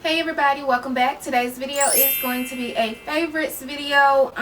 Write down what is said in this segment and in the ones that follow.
Hey everybody, welcome back. Today's video is going to be a favorites video.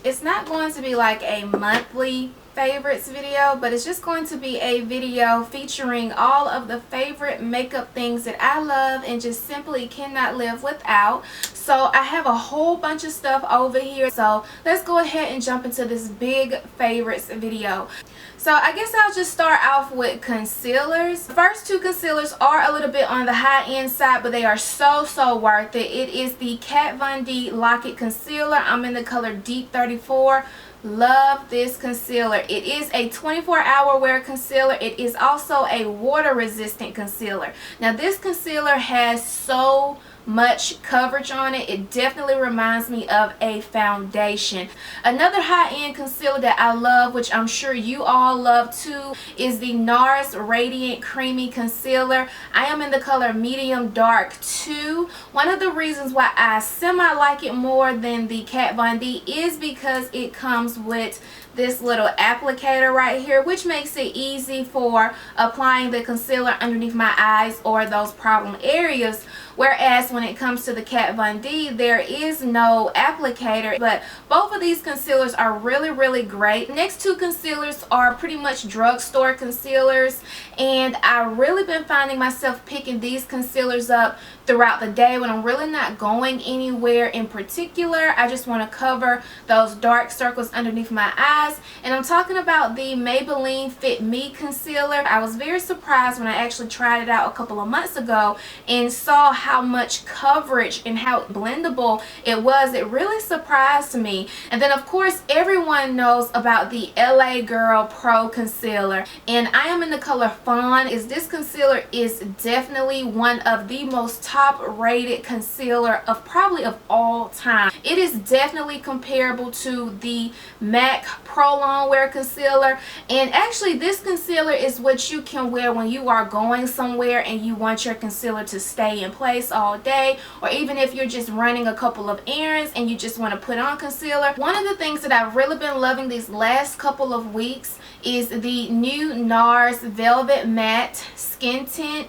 It's not going to be like a monthly favorites video, but it's just going to be a video featuring all of the favorite makeup things that I love and just simply cannot live without. So I have a whole bunch of stuff over here, so let's go ahead and jump into this big favorites video. So I guess I'll just start off with concealers. The first two concealers are a little bit on the high end side, but they are so worth it. It is the Kat Von D Lock-It Concealer. I'm in the color Deep 34. Love this concealer. It is a 24-hour wear concealer. It is also a water resistant concealer. Now this concealer has so much coverage on it. It definitely reminds me of a foundation. Another high-end concealer that I love, which I'm sure you all love too, is the NARS Radiant Creamy Concealer. I am in the color Medium Dark 2. One of the reasons why I semi-like it more than the Kat Von D is because it comes with this little applicator right here, which makes it easy for applying the concealer underneath my eyes or those problem areas. Whereas when it comes to the Kat Von D, there is no applicator. But both of these concealers are really great. Next two concealers are pretty much drugstore concealers, and I've really been finding myself picking these concealers up throughout the day when I'm really not going anywhere in particular. I just want to cover those dark circles underneath my eyes, and I'm talking about the Maybelline Fit Me concealer. I was very surprised when I actually tried it out a couple of months ago and saw how much coverage and how blendable it was. It really surprised me. And then of course everyone knows about the LA Girl Pro Concealer, and I am in the color Fawn. This concealer is definitely one of the most top rated concealer of probably of all time. It is definitely comparable to the MAC Pro Long Wear Concealer, and actually this concealer is what you can wear when you are going somewhere and you want your concealer to stay in place all day, or even if you're just running a couple of errands and you just want to put on concealer. One of the things that I've really been loving these last couple of weeks is the new NARS Velvet Matte Skin Tint.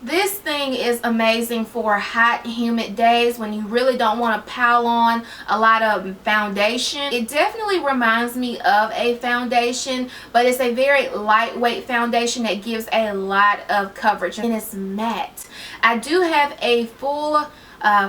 This thing is amazing for hot, humid days when you really don't want to pile on a lot of foundation. It definitely reminds me of a foundation, but it's a very lightweight foundation that gives a lot of coverage, and it's matte. I do have a full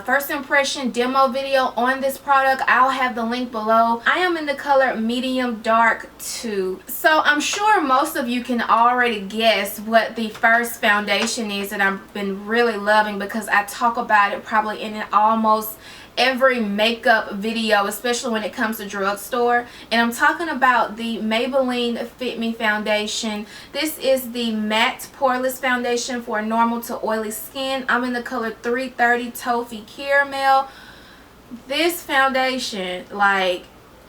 first impression demo video on this product. I'll have the link below. I am in the color Medium Dark 2. So I'm sure most of you can already guess what the first foundation is that I've been really loving, because I talk about it probably in almost every makeup video, especially when it comes to drugstore. And I'm talking about the Maybelline Fit Me foundation. This is the matte poreless foundation for normal to oily skin. I'm in the color 330 Toffee Caramel. This foundation, like,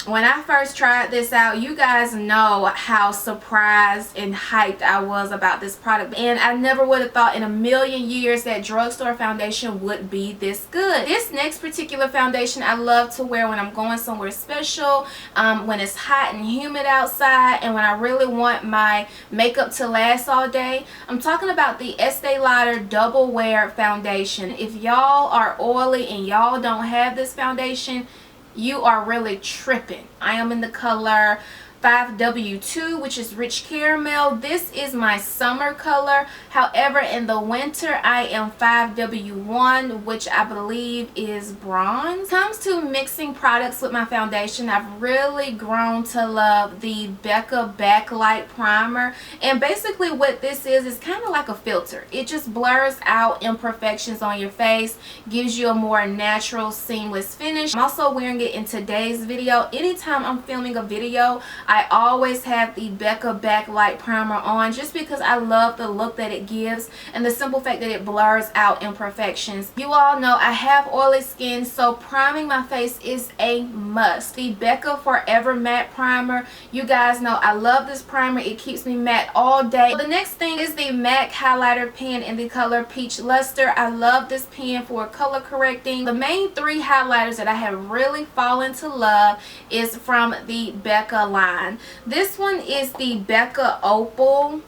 when I first tried this out, you guys know how surprised and hyped I was about this product, and I never would have thought in a million years that drugstore foundation would be this good. This next particular foundation I love to wear when I'm going somewhere special, when it's hot and humid outside, and when I really want my makeup to last all day. I'm talking about the Estee Lauder Double Wear Foundation. If y'all are oily and y'all don't have this foundation, you are really tripping. I am in the color 5W2, which is rich caramel. This is my summer color. However, in the winter I am 5W1, which I believe is bronze. When it comes to mixing products with my foundation, I've really grown to love the Becca Backlight Primer, and basically what this is kind of like a filter. It just blurs out imperfections on your face, gives you a more natural, seamless finish. I'm also wearing it in today's video. Anytime I'm filming a video, I always have the Becca Backlight Primer on, just because I love the look that it gives and the simple fact that it blurs out imperfections. You all know I have oily skin, so priming my face is a must. The Becca Forever Matte Primer, you guys know I love this primer. It keeps me matte all day. The next thing is the MAC highlighter pen in the color Peach Luster. I love this pen for color correcting. The main three highlighters that I have really fallen to love is from the Becca line. This one is the Becca Opal.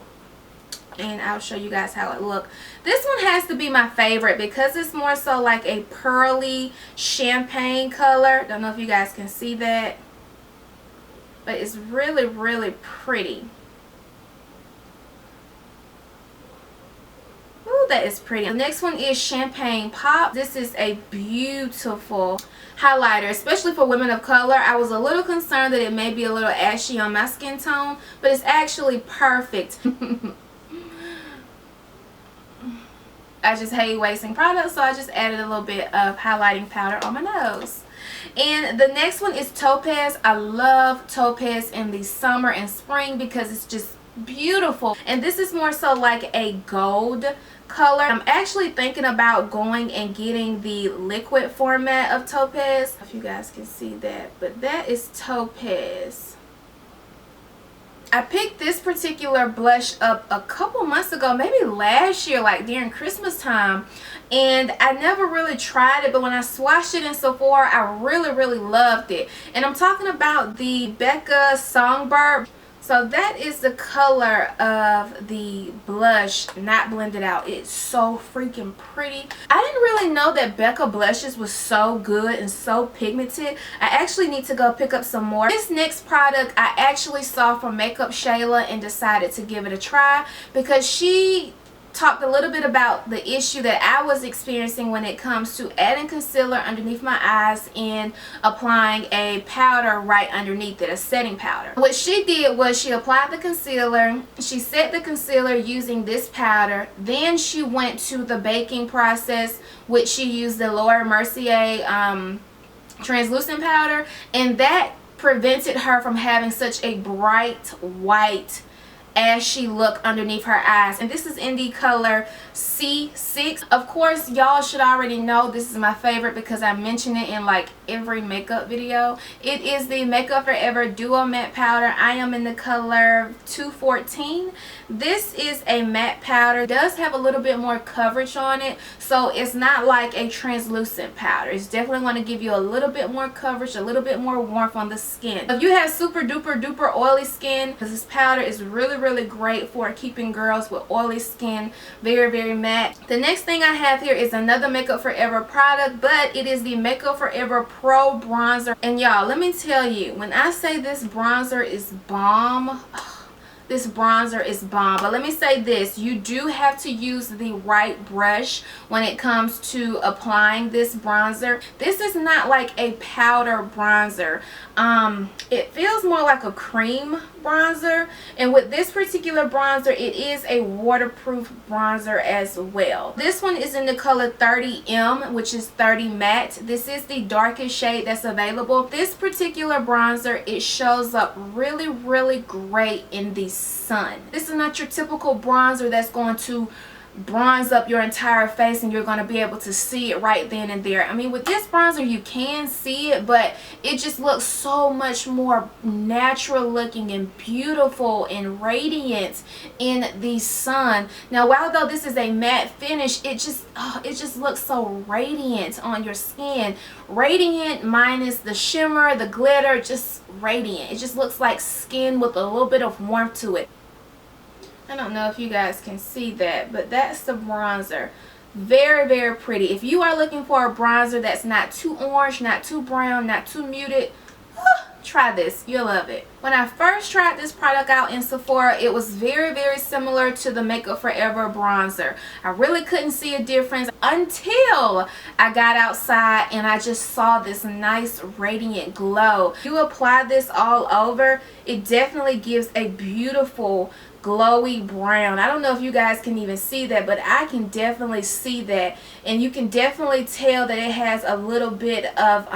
and I'll show you guys how it look. This one has to be my favorite because it's more so like a pearly champagne color. Don't know if you guys can see that, but it's really, really pretty. Ooh, that is pretty. The next one is Champagne Pop. This is a beautiful highlighter, especially for women of color. I was a little concerned that it may be a little ashy on my skin tone, but it's actually perfect. I just hate wasting products, so I just added a little bit of highlighting powder on my nose. And the next one is Topaz. I love Topaz in the summer and spring because it's just beautiful. And this is more so like a gold color. I'm actually thinking about going and getting the liquid format of Topaz. If you guys can see that, but that is Topaz. I picked this particular blush up a couple months ago, maybe last year, like during Christmas time, and I never really tried it, but when I swatched it in Sephora, I really loved it. And I'm talking about the Becca Songbird. So that is the color of the blush, not blended out. It's so freaking pretty. I didn't really know that Becca blushes was so good and so pigmented. I actually need to go pick up some more. This next product I actually saw from Makeup Shayla and decided to give it a try because she talked a little bit about the issue that I was experiencing when it comes to adding concealer underneath my eyes and applying a powder right underneath it, a setting powder. What she did was she applied the concealer, she set the concealer using this powder, then she went to the baking process, which she used the Laura Mercier translucent powder, and that prevented her from having such a bright white ashy look underneath her eyes. And this is in the color C6. Of course, y'all should already know this is my favorite because I mention it in like every makeup video. It is the Makeup Forever Duo Matte Powder. I am in the color 214. This is a matte powder. It does have a little bit more coverage on it, so it's not like a translucent powder. It's definitely going to give you a little bit more coverage, a little bit more warmth on the skin. If you have super duper oily skin, this powder is really great for keeping girls with oily skin very matte. The next thing I have here is another Makeup Forever product, but it is the Makeup Forever Pro Bronzer. And y'all, let me tell you, when I say this bronzer is bomb, this bronzer is bomb. But let me say this, you do have to use the right brush when it comes to applying this bronzer. This is not like a powder bronzer. It feels more like a cream bronzer, and with this particular bronzer, it is a waterproof bronzer as well. This one is in the color 30M, which is 30 matte. This is the darkest shade that's available. This particular bronzer, it shows up really great in the sun. This is not your typical bronzer that's going to bronze up your entire face and you're going to be able to see it right then and there. I mean, with this bronzer you can see it, but it just looks so much more natural looking and beautiful and radiant in the sun. Now, while though this is a matte finish, it just looks so radiant on your skin. Radiant minus the shimmer, the glitter, just radiant. It just looks like skin with a little bit of warmth to it. I don't know if you guys can see that, but that's the bronzer. Very pretty. If you are looking for a bronzer that's not too orange, not too brown, not too muted, try this. You'll love it. When I first tried this product out in Sephora, it was very similar to the Makeup Forever bronzer. I really couldn't see a difference until I got outside and I just saw this nice radiant glow. You apply this all over, it definitely gives a beautiful glowy brown. I don't know if you guys can even see that, but I can definitely see that, and you can definitely tell that it has a little bit of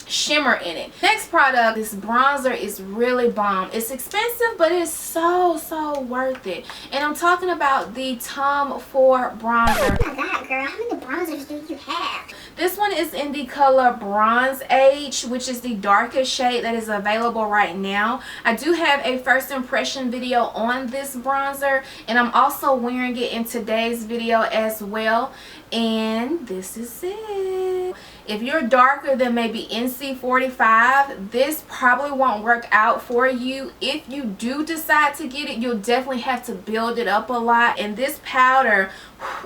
shimmer in it. Next product, this bronzer is really bomb. It's expensive, but it's so worth it. And I'm talking about the Tom Ford bronzer. Oh my god, girl, how many bronzers do you have? This one is in the color Bronze Age, which is the darkest shade that is available right now. I do have a first impression video on this bronzer, and I'm also wearing it in today's video as well. And this is it. If you're darker than maybe NC45, this probably won't work out for you. If you do decide to get it, you'll definitely have to build it up a lot. And this powder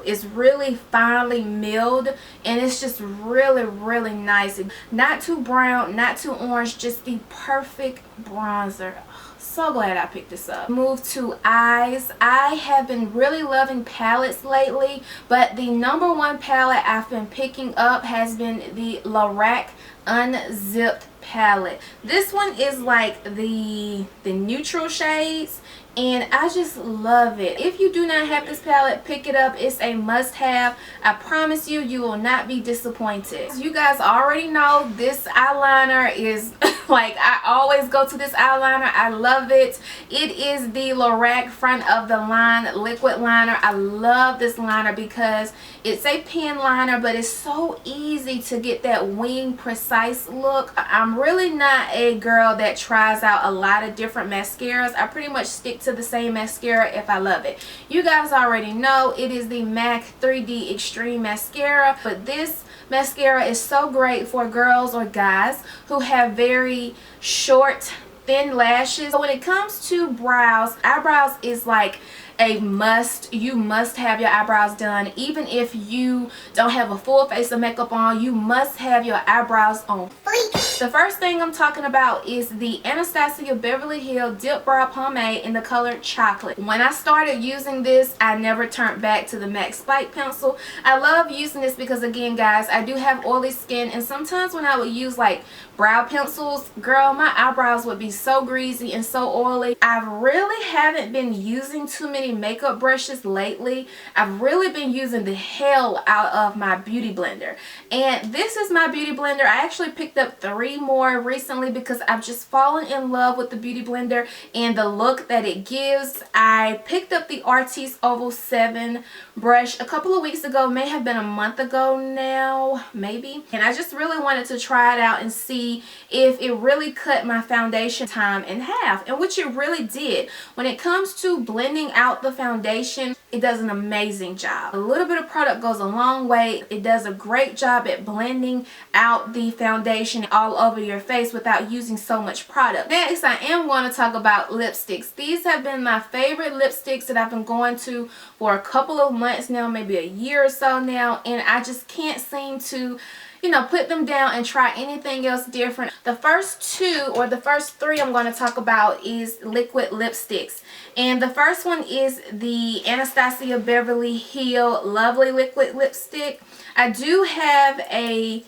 is really finely milled, and it's just really nice. Not too brown, not too orange, just the perfect bronzer. So glad I picked this up. Move to eyes. I have been really loving palettes lately, but the #1 palette I've been picking up has been the Lorac Unzipped palette. This one is like the neutral shades, and I just love it. If you do not have this palette, pick it up. It's a must-have. I promise you, you will not be disappointed. As you guys already know, this eyeliner is like, I always go to this eyeliner. I love it. It is the Lorac Front of the Line liquid liner. I love this liner because it's a pen liner, but it's so easy to get that wing precise look. I'm really not a girl that tries out a lot of different mascaras. I pretty much stick to the same mascara if I love it. You guys already know it is the MAC 3D Extreme Mascara, but this mascara is so great for girls or guys who have very short, thin lashes. So when it comes to brows, eyebrows is like a must. You must have your eyebrows done. Even if you don't have a full face of makeup on, you must have your eyebrows on fleek. The first thing I'm talking about is the Anastasia Beverly Hills Dip Brow Pomade in the color Chocolate. When I started using this, I never turned back to the MAC Spike Pencil. I love using this because, again guys, I do have oily skin, and sometimes when I would use like brow pencils, girl, my eyebrows would be so greasy and so oily. I really haven't been using too many makeup brushes lately. I've really been using the hell out of my beauty blender, and this is my beauty blender. I actually picked up 3 more recently because I've just fallen in love with the beauty blender and the look that it gives. I picked up the Artis Oval 7 brush a couple of weeks ago, may have been a month ago now, maybe, and I just really wanted to try it out and see if it really cut my foundation time in half, and which it really did. When it comes to blending out the foundation, it does an amazing job. A little bit of product goes a long way. It does a great job at blending out the foundation all over your face without using so much product. Next, I am going to talk about lipsticks. These have been my favorite lipsticks that I've been going to for a couple of months now, maybe a year or so now, and I just can't seem to, you know, put them down and try anything else different. The first 2 or the first 3 I'm going to talk about is liquid lipsticks. And the first one is the Anastasia Beverly Hills Lovely Liquid Lipstick. I do have a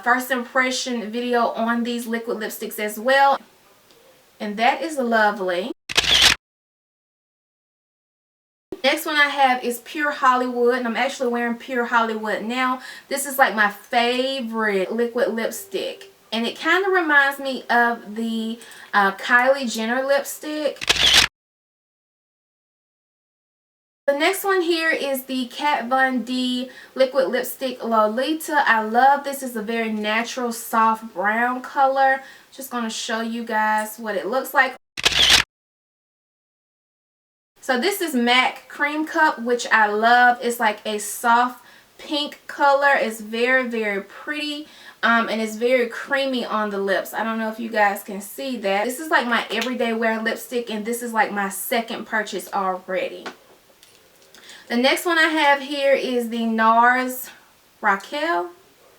first impression video on these liquid lipsticks as well, and that is lovely. Next one I have is Pure Hollywood, and I'm actually wearing Pure Hollywood now. This is like my favorite liquid lipstick, and it kind of reminds me of the Kylie Jenner lipstick. The next one here is the Kat Von D liquid lipstick Lolita. I love this. It's a very natural soft brown color. Just going to show you guys what it looks like. So this is MAC Cream Cup, which I love. It's like a soft pink color. It's very pretty, and it's very creamy on the lips. I don't know if you guys can see that. This is like my everyday wear lipstick, and this is like my second purchase already. The next one I have here is the NARS Raquel.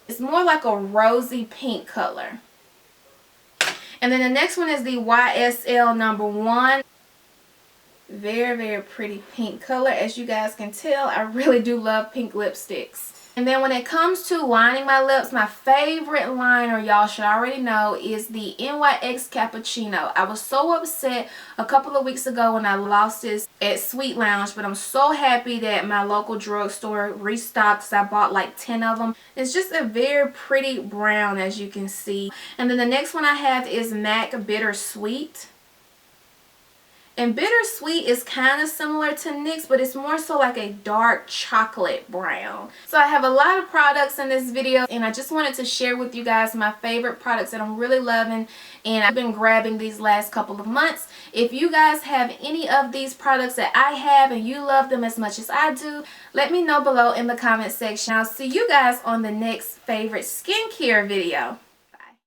It's more like a rosy pink color. And then the next one is the YSL #1. Very pretty pink color. As you guys can tell, I really do love pink lipsticks. And then when it comes to lining my lips, my favorite liner, y'all should already know, is the NYX Cappuccino. I was so upset a couple of weeks ago when I lost this at Sweet Lounge, but I'm so happy that my local drugstore restocked because I bought like 10 of them. It's just a very pretty brown, as you can see. And then the next one I have is MAC Bittersweet. And Bittersweet is kind of similar to NYX, but it's more so like a dark chocolate brown. So I have a lot of products in this video, and I just wanted to share with you guys my favorite products that I'm really loving, and I've been grabbing these last couple of months. If you guys have any of these products that I have and you love them as much as I do, let me know below in the comment section. I'll see you guys on the next favorite skincare video.